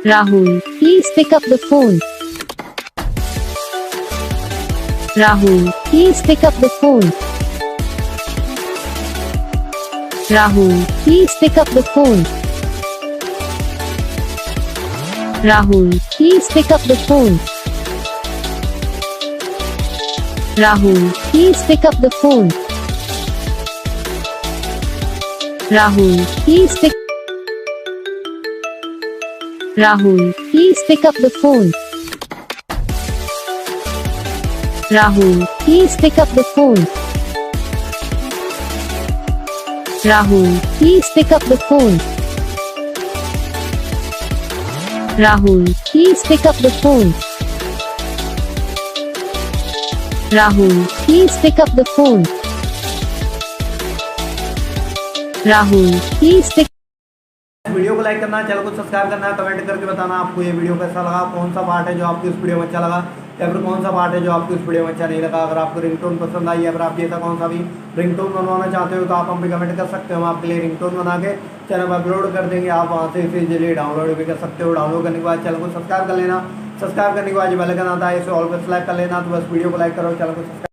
Rahul, please pick up the phone. Rahul, please pick up the phone. Rahul, please pick up the phone. Rahul, please pick up the phone. Rahul, please pick up the phone. Rahul, please pick. Rahul, please pick up the phone. Rahul, please pick up the phone. Rahul, please pick up the phone. Rahul, please pick up the phone. Rahul, please pick up the phone. Rahul, please pick. Video को like करना, channel को subscribe करना, comment करके बताना आपको ये video कैसा लगा, कौन सा पार्ट है जो आपको इस वीडियो में अच्छा लगा या फिर कौन सा पार्ट है जो आपको इस वीडियो में अच्छा नहीं लगा। अगर आपको रिंगटोन पसंद आई या फिर आप ऐसा कौन सा भी रिंगटोन बनवाना चाहते हो तो आप हम पे कमेंट कर सकते हो। हम आपके लिए रिंगटोन बना के चैनल पर अपलोड कर देंगे, आप वहाँ से इसे इजीली डाउनलोड भी कर सकते हो। डाउनलोड करने के बाद चैनल को सब्सक्राइब कर लेना, सब्सक्राइब करने के बाद जो बेल आइकन आता है इसे ऑल पर सेलेक्ट कर लेना। तो बस वीडियो को लाइक करो, चैनल को सब्सक्राइब